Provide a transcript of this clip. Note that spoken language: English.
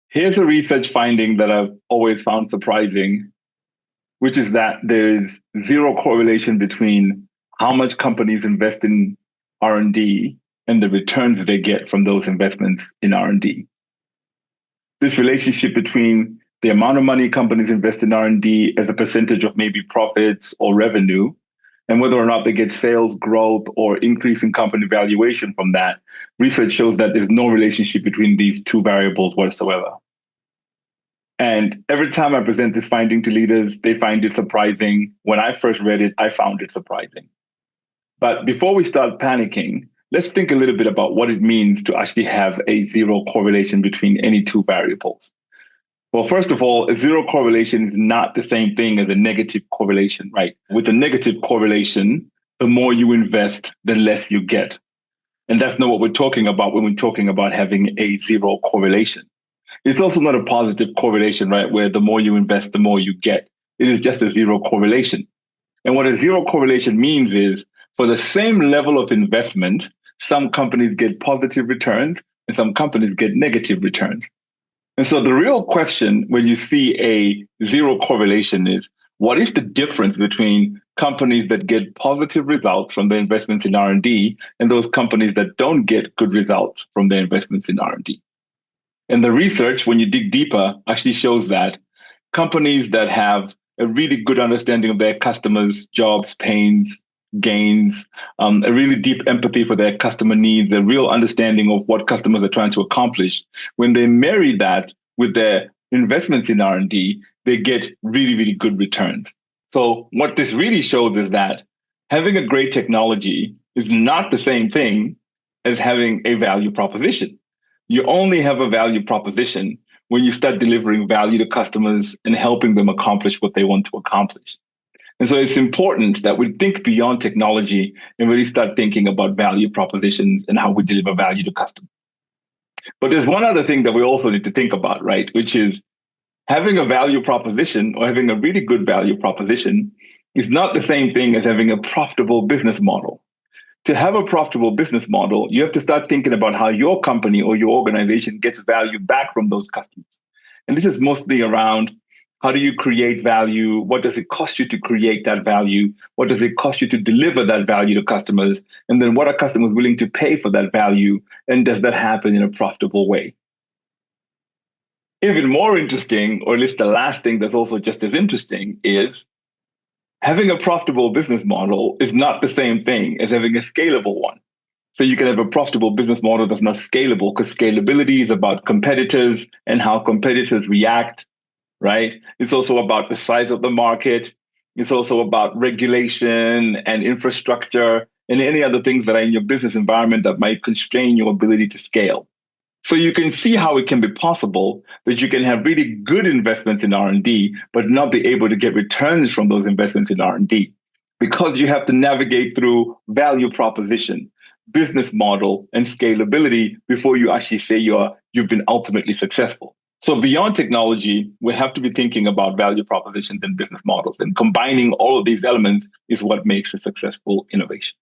Here's a research finding that I've always found surprising, which is that there's zero correlation between how much companies invest in R&D and the returns they get from those investments in R&D. This relationship between the amount of money companies invest in R&D as a percentage of maybe profits or revenue, and whether or not they get sales growth or increase in company valuation from that, research shows that there's no relationship between these two variables whatsoever. And every time I present this finding to leaders, they find it surprising. When I first read it, I found it surprising. But before we start panicking, let's think a little bit about what it means to actually have a zero correlation between any two variables. Well, first of all, a zero correlation is not the same thing as a negative correlation, right? With a negative correlation, the more you invest, the less you get. And that's not what we're talking about when we're talking about having a zero correlation. It's also not a positive correlation, right? Where the more you invest, the more you get. It is just a zero correlation. And what a zero correlation means is for the same level of investment, some companies get positive returns and some companies get negative returns. And so the real question when you see a zero correlation is, what is the difference between companies that get positive results from their investments in R&D and those companies that don't get good results from their investments in R&D? And the research, when you dig deeper, actually shows that companies that have a really good understanding of their customers' jobs, pains, gains, a really deep empathy for their customer needs, a real understanding of what customers are trying to accomplish, when they marry that with their investments in R&D, they get really, really good returns. So what this really shows is that having a great technology is not the same thing as having a value proposition. You only have a value proposition when you start delivering value to customers and helping them accomplish what they want to accomplish. And so it's important that we think beyond technology and really start thinking about value propositions and how we deliver value to customers. But there's one other thing that we also need to think about, right? Which is having a value proposition or having a really good value proposition is not the same thing as having a profitable business model. To have a profitable business model, you have to start thinking about how your company or your organization gets value back from those customers. And this is mostly around how do you create value? What does it cost you to create that value? What does it cost you to deliver that value to customers? And then what are customers willing to pay for that value? And does that happen in a profitable way? Even more interesting, or at least the last thing that's also just as interesting, is having a profitable business model is not the same thing as having a scalable one. So you can have a profitable business model that's not scalable because scalability is about competitors and how competitors react, right? It's also about the size of the market. It's also about regulation and infrastructure and any other things that are in your business environment that might constrain your ability to scale. So you can see how it can be possible that you can have really good investments in R&D, but not be able to get returns from those investments in R&D because you have to navigate through value proposition, business model, and scalability before you actually say you've been ultimately successful. So beyond technology, we have to be thinking about value propositions and business models, and combining all of these elements is what makes a successful innovation.